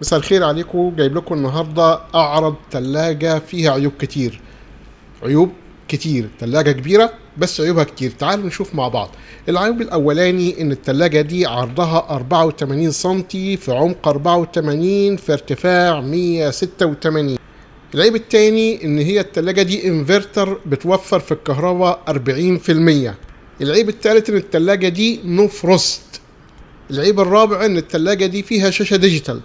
مساء الخير عليكم. جايب لكم النهارده اعرض ثلاجه فيها عيوب كتير. عيوب كتير. ثلاجه كبيره بس عيوبها كتير. تعالوا نشوف مع بعض. العيب الاولاني ان الثلاجه دي عرضها 84 سنتي في عمق 84 في ارتفاع 186. العيب التاني ان هي الثلاجه دي انفرتر بتوفر في الكهرباء 40%. العيب التالت ان الثلاجه دي نو فروست. العيب الرابع ان الثلاجه دي فيها شاشه ديجيتال.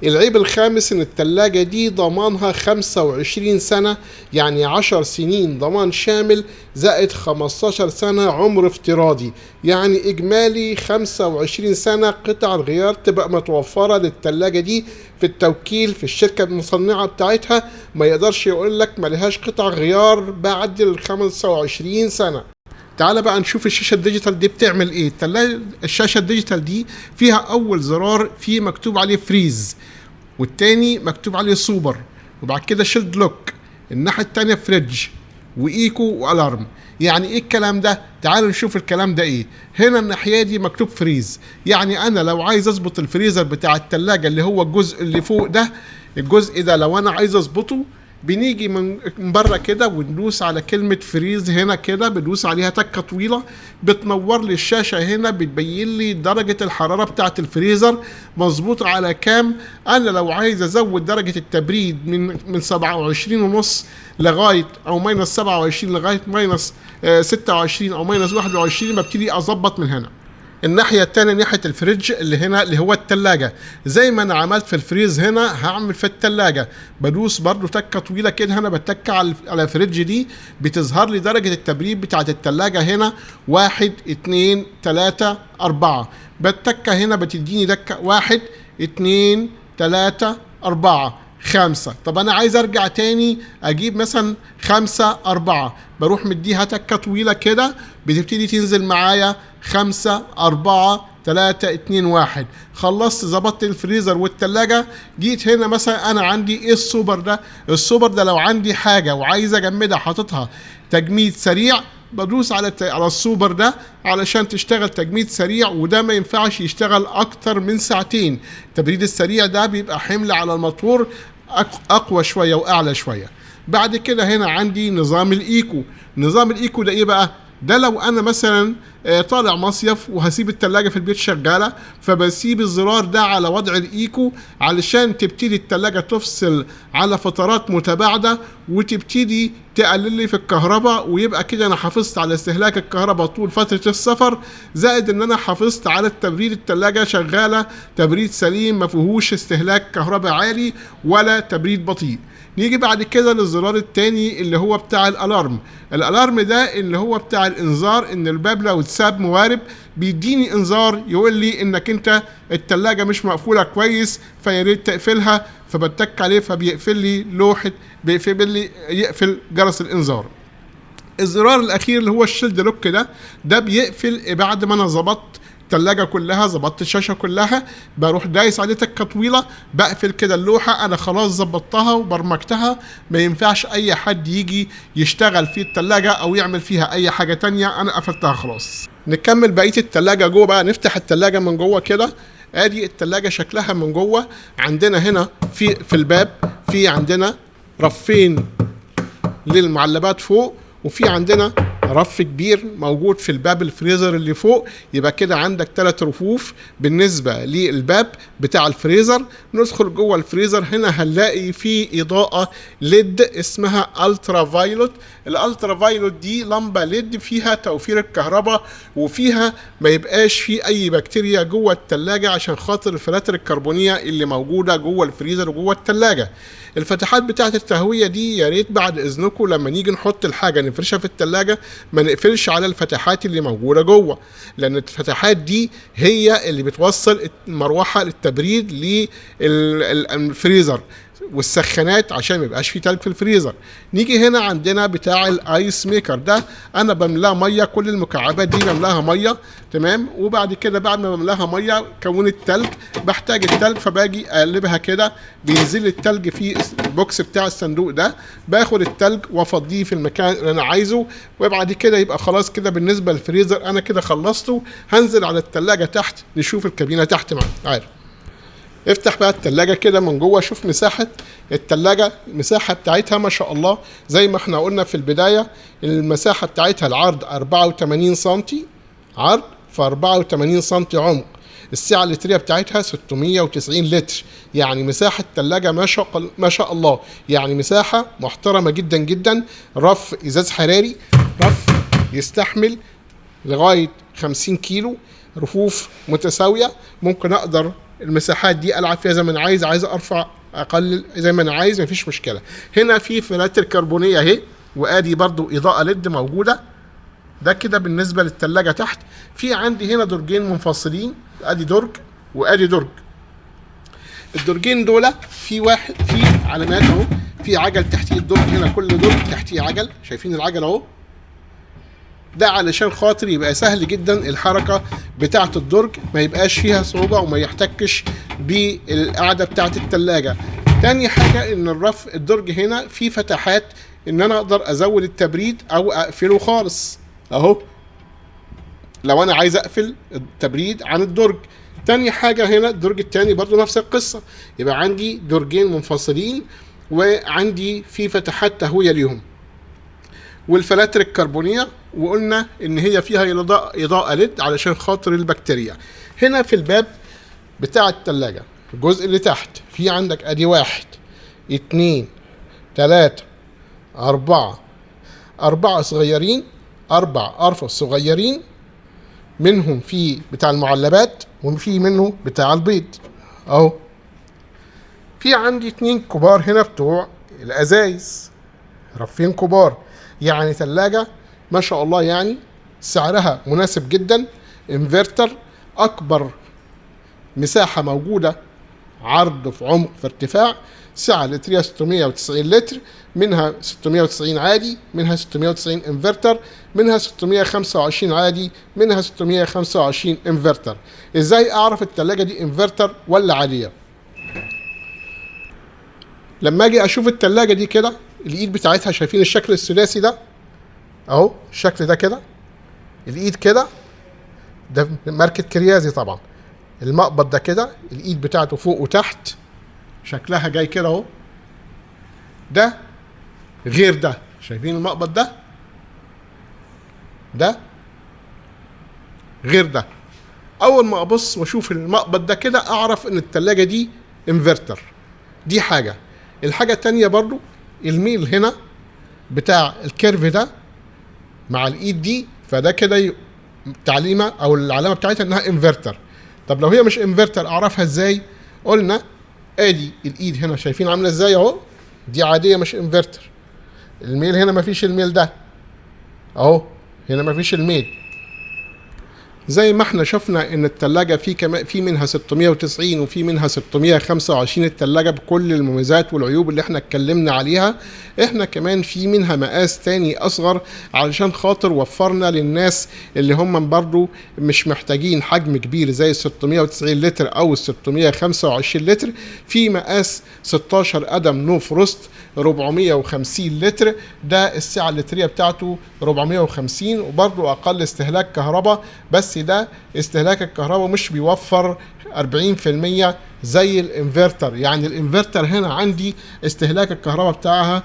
العيب الخامس ان التلاجة دي ضمانها 25 سنة، يعني 10 سنين ضمان شامل زائد 15 سنة عمر افتراضي، يعني اجمالي 25 سنة قطع الغيار تبقى متوفرة للتلاجة دي في التوكيل في الشركة المصنعة بتاعتها. ما يقدرش يقول لك ملهاش قطع غيار بعد ال 25 سنة. تعال بقى نشوف الشاشة الديجيتال دي بتعمل ايه. الشاشة الديجيتال دي فيها اول زرار فيه مكتوب عليه فريز، والتاني مكتوب عليه سوبر، وبعد كده شيلد لوك، الناحية التانية فريدج وايكو والارم. يعني ايه الكلام ده؟ تعالوا نشوف الكلام ده ايه. هنا الناحية دي مكتوب فريز، يعني انا لو عايز اظبط الفريزر بتاع التلاجة اللي هو الجزء اللي فوق ده، الجزء ده لو انا عايز اظبطه بنيجي من بره كده وندوس على كلمة فريز هنا كده، بدوس عليها تكة طويلة بتنور لي الشاشة هنا، بتبين لي درجة الحرارة بتاعة الفريزر مظبوطة على كام. أنا لو عايز أزود درجة التبريد من 27.5 لغاية أو ماينس 27 لغاية ماينس 26 أو ماينس 21 ببتدي أظبط من هنا. الناحية التانية ناحية الفريج اللي هنا اللي هو التلاجة، زي ما انا عملت في الفريز هنا هعمل في التلاجة. بدوس برضو تكة طويلة كده هنا، بتك على الفريج دي بتظهر لي درجة التبريد بتاعة التلاجة هنا 1 2 3 4. بتكة هنا بتديني دكة 1 2 3 4 5. طب انا عايز ارجع تاني اجيب مثلا 5 4، بروح مديها تكة طويلة كده بتبتدي تنزل معايا 5 4 3 2 1. خلصت ظبطت الفريزر والتلاجة. جيت هنا مثلا انا عندي ايه السوبر ده؟ السوبر ده لو عندي حاجة وعايز اجمدها حاططها تجميد سريع، بدوس على السوبر ده علشان تشتغل تجميد سريع، وده ما ينفعش يشتغل اكتر من ساعتين. التبريد السريع ده بيبقى حمل على الموتور اقوى شوية واعلى شوية. بعد كده هنا عندي نظام الايكو. نظام الايكو ده ايه بقى؟ ده لو انا مثلا طالع مصيف وهسيب التلاجة في البيت شغالة، فبسيب الزرار ده على وضع الايكو علشان تبتدي التلاجة تفصل على فترات متباعدة وتبتدي تقلل لي في الكهرباء، ويبقى كده انا حافظت على استهلاك الكهرباء طول فترة السفر، زائد ان انا حافظت على التبريد. التلاجة شغالة تبريد سليم ما فيهوش استهلاك كهرباء عالي ولا تبريد بطيء. نيجي بعد كده للزرار التاني اللي هو بتاع الالارم. الالارم ده اللي هو بتاع الانذار ان الباب لو اتساب موارب، بيديني انذار يقول لي انك انت التلاجة مش مقفولة كويس فيا ريت تقفلها، فبتك عليه فبيقفل لي لوحة، بيقفل لي يقفل جرس الانذار. الزرار الاخير اللي هو الشيلد لوك ده بيقفل بعد ما انا ظبطت التلاجة كلها، ظبطت الشاشة كلها، بروح دايس عليه تكة طويلة بقفل كده اللوحة. انا خلاص ظبطتها وبرمجتها، ما ينفعش اي حد يجي يشتغل في التلاجة او يعمل فيها اي حاجة تانية، انا قفلتها خلاص. نكمل بقية التلاجة جوه بقى. نفتح التلاجة من جوه كده. ادي التلاجة شكلها من جوه. عندنا هنا في الباب في عندنا رفين للمعلبات فوق، وفي عندنا رف كبير موجود في الباب الفريزر اللي فوق. يبقى كده عندك 3 رفوف بالنسبة للباب بتاع الفريزر. ندخل جوه الفريزر. هنا هنلاقي فيه إضاءة ليد اسمها الترا فايلوت. الالترا فايلوت دي لمبة ليد فيها توفير الكهرباء، وفيها ما يبقاش فيه اي بكتيريا جوه التلاجة عشان خاطر الفلاتر الكربونية اللي موجودة جوه الفريزر وجوه التلاجة. الفتحات بتاعت التهوية دي يا ريت بعد اذنكم لما نيجي نحط الحاجة نفرشها في التلاجة ما نقفلش على الفتحات اللي موجودة جوه، لان الفتحات دي هي اللي بتوصل المروحة للتبريد للفريزر والسخانات عشان ما يبقاش فيه تلج في الفريزر. نيجي هنا عندنا بتاع الايس ميكر ده، انا بملاه ميه، كل المكعبات دي بملاها ميه تمام. وبعد كده بعد ما بملاها ميه كونت تلج، بحتاج التلج فباجي اقلبها كده، بينزل التلج في البوكس بتاع الصندوق ده، باخد التلج وافضيه في المكان اللي انا عايزه. وبعد كده يبقى خلاص كده بالنسبه للفريزر انا كده خلصته. هنزل على التلاجة تحت نشوف الكابينه تحت معانا. افتح بقى التلاجة كده من جوه، شوف مساحة التلاجة. المساحة بتاعتها ما شاء الله زي ما احنا قلنا في البداية، المساحة بتاعتها العرض 84 سنتي عرض في 84 سنتي عمق. السعة اللترية بتاعتها 690 لتر، يعني مساحة تلاجة ما شاء الله، يعني مساحة محترمة جدا جدا. رف ازاز حراري، رف يستحمل لغاية 50 كيلو، رفوف متساوية، ممكن اقدر المساحات دي العب فيها زي ما انا عايز ارفع اقلل زي ما انا عايز، مفيش مشكلة. هنا في فلاتر كربونية اهي، وادي برضو اضاءة ليد موجودة. ده كده بالنسبة للتلاجة. تحت في عندي هنا درجين منفصلين، ادي درج وادي درج. الدرجين دول في واحد في علامات اهو، في عجل تحتيه الدرج، هنا كل درج تحتيه عجل، شايفين العجل اهو. ده علشان خاطر يبقى سهل جدا الحركة بتاعة الدرج، ما يبقاش فيها صعوبة وما يحتكش بالقعدة بتاعة التلاجة. تاني حاجة ان الرف الدرج هنا فيه فتحات ان انا اقدر ازود التبريد او اقفله خالص اهو، لو انا عايز اقفل التبريد عن الدرج. تاني حاجة هنا الدرج التاني برضو نفس القصة، يبقى عندي درجين منفصلين وعندي في فتحات تهوية ليهم. والفلاتر الكربونية وقلنا ان هي فيها اضاءة ليد علشان خاطر البكتيريا. هنا في الباب بتاع التلاجة الجزء اللي تحت في عندك ادي 1 2 3 4 صغيرين، 4 ارفف صغيرين، منهم في بتاع المعلبات وفي منه بتاع البيض اهو. في عندي 2 كبار هنا بتوع الازايز، رفين كبار، يعني ثلاجة ما شاء الله، يعني سعرها مناسب جدا. انفرتر اكبر مساحة موجودة، عرض في عمق في ارتفاع، سعة لترية 690 لتر، منها 690 عادي، منها 690 انفرتر، منها 625 عادي، منها 625 انفرتر. ازاي اعرف التلاجة دي انفرتر ولا عادية؟ لما اجي اشوف التلاجة دي كده، الايد بتاعتها شايفين الشكل الثلاثي ده اهو، الشكل ده كده، الايد كده، ده ماركة كريازي طبعا. المقبض ده كده الايد بتاعته فوق وتحت، شكلها جاي كده اهو. ده غير ده، شايفين المقبض ده غير ده. اول ما ابص واشوف المقبض ده كده اعرف ان التلاجة دي انفرتر. دي حاجة. الحاجة التانية برضو الميل هنا بتاع الكيرف ده مع الايد دي، فده كده تعليمة او العلامة بتاعتها انها انفرتر. طب لو هي مش انفرتر اعرفها ازاي؟ قلنا ادي الايد هنا شايفين عاملة ازاي اهو، دي عادية مش انفرتر. الميل هنا مفيش الميل ده اهو، هنا مفيش الميل. زي ما احنا شفنا ان التلاجة في منها 690 وفي منها 625، التلاجة بكل المميزات والعيوب اللي احنا اتكلمنا عليها. احنا كمان في منها مقاس تاني اصغر علشان خاطر وفرنا للناس اللي هم برضو مش محتاجين حجم كبير زي 690 لتر او 625 لتر. في مقاس 16 قدم نو فروست 450 لتر، ده السعة اللترية بتاعته 450، وبرضو اقل استهلاك كهرباء، بس ده استهلاك الكهرباء مش بيوفر 40% زي الانفرتر. يعني الانفرتر هنا عندي استهلاك الكهرباء بتاعها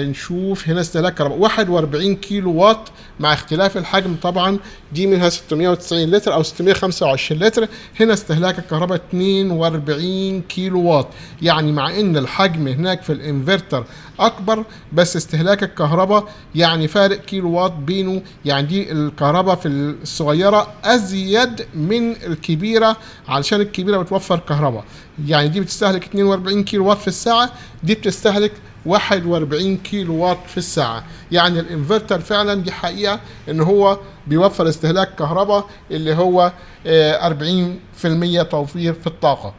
نشوف هنا استهلاك كهرباء 41 كيلو وات، مع اختلاف الحجم طبعا. دي منها 690 لتر او 625 لتر، هنا استهلاك الكهرباء 42 كيلو وات. يعني مع ان الحجم هناك في الانفرتر اكبر، بس استهلاك الكهرباء يعني فارق كيلو وات بينه. يعني دي الكهرباء في الصغيرة ازيد من الكبيرة، علشان الكبيرة بتوفر كهرباء. يعني دي بتستهلك 42 كيلو وات في الساعة، دي بتستهلك 41 كيلو وات في الساعة. يعني الانفرتر فعلا دي حقيقة ان هو بيوفر استهلاك كهرباء اللي هو 40% توفير في الطاقة.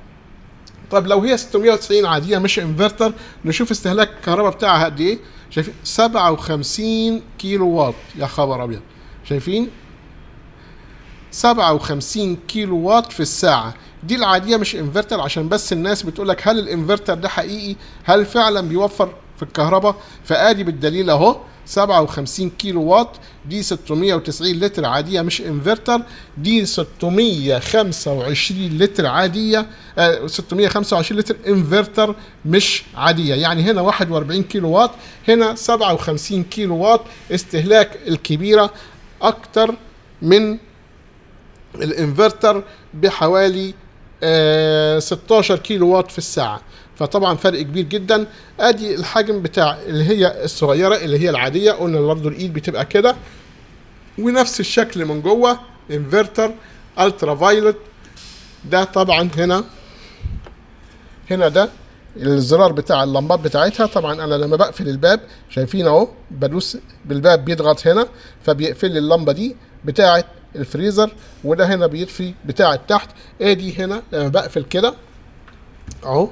طب لو هي 690 عادية مش انفرتر، نشوف استهلاك الكهرباء بتاعها قد ايه. شايفين 57 كيلو وات، يا خبر ابيض، شايفين 57 كيلو وات في الساعة. دي العادية مش انفرتر، عشان بس الناس بتقولك هل الانفرتر ده حقيقي، هل فعلا بيوفر في الكهرباء؟ فادي بالدليل اهو 57 كيلو واط، دي 690 لتر عادية مش انفرتر، دي 625 لتر عادية، 625 لتر انفرتر مش عادية. يعني هنا 41 كيلو واط، هنا 57 كيلو واط. استهلاك الكبيرة اكتر من الانفرتر بحوالي 16 كيلو واط في الساعة، فطبعا فرق كبير جدا. ادي الحجم بتاع اللي هي الصغيرة اللي هي العادية، قلنا برضه الايد بتبقى كده، ونفس الشكل من جوه انفرتر الترا فايلوت. ده طبعا هنا ده الزرار بتاع اللمبات بتاعتها. طبعا انا لما بقفل الباب شايفين اهو، بدوس بالباب بيضغط هنا فبيقفل لي اللمبه دي بتاعه الفريزر، وده هنا بيطفي بتاعه تحت. ادي هنا لما بقفل كده اهو،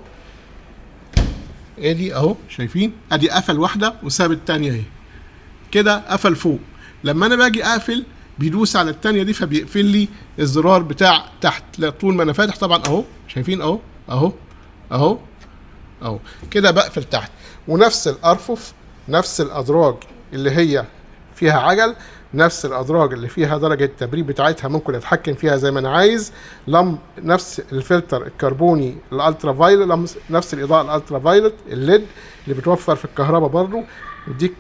ادي اهو شايفين، ادي قفل واحده وساب الثانيه اهي كده، قفل فوق. لما انا باجي اقفل بيدوس على الثانيه دي فبيقفل لي الزرار بتاع تحت طول ما انا فاتح. طبعا اهو شايفين اهو اهو اهو اهو كده بقفل تحت. ونفس الارفف، نفس الادراج اللي هي فيها عجل، نفس الادراج اللي فيها درجه التبريد بتاعتها ممكن اتحكم فيها زي ما انا عايز. نفس الفلتر الكربوني الالترا فايلوت، نفس الاضاءه الالترا فايلوت الليد اللي بتوفر في الكهرباء برضو. يديك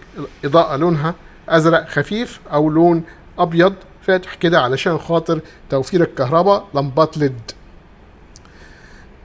اضاءه لونها ازرق خفيف او لون ابيض فاتح كده علشان خاطر توفير الكهرباء، لمبات ليد.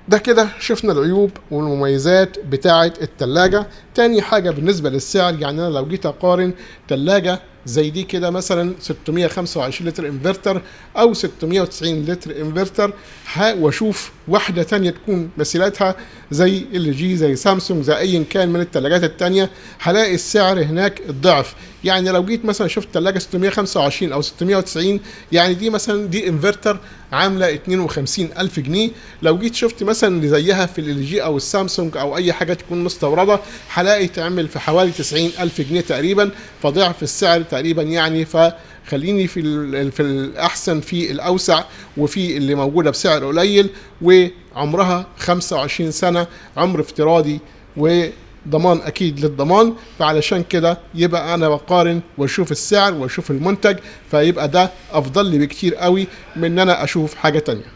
ده كده شفنا العيوب والمميزات بتاعة التلاجة. تاني حاجة بالنسبة للسعر، يعني أنا لو جيت أقارن تلاجة زي دي كده مثلا 625 لتر انفرتر أو 690 لتر انفرتر، وأشوف واحدة تانية تكون مسيلاتها زي ال جي زي سامسونج زي أي كان من التلاجات التانية، هلاقي السعر هناك الضعف. يعني لو جيت مثلا شفت تلاجة 625 أو 690، يعني دي مثلا دي انفرتر عاملة 52,000 جنيه. لو جيت شفت مثلا اللي زيها في ال جي أو السامسونج أو أي حاجة تكون مستوردة، هلاقي تعمل في حوالي 90,000 جنيه تقريبا، فضعف السعر تقريبا. يعني فخليني في الأحسن، في الأوسع، وفي اللي موجودة بسعر قليل وعمرها 25 سنة عمر افتراضي وضمان اكيد للضمان. فعلشان كده يبقى انا بقارن واشوف السعر واشوف المنتج، فيبقى ده افضل لي بكتير قوي من ان انا اشوف حاجة تانية.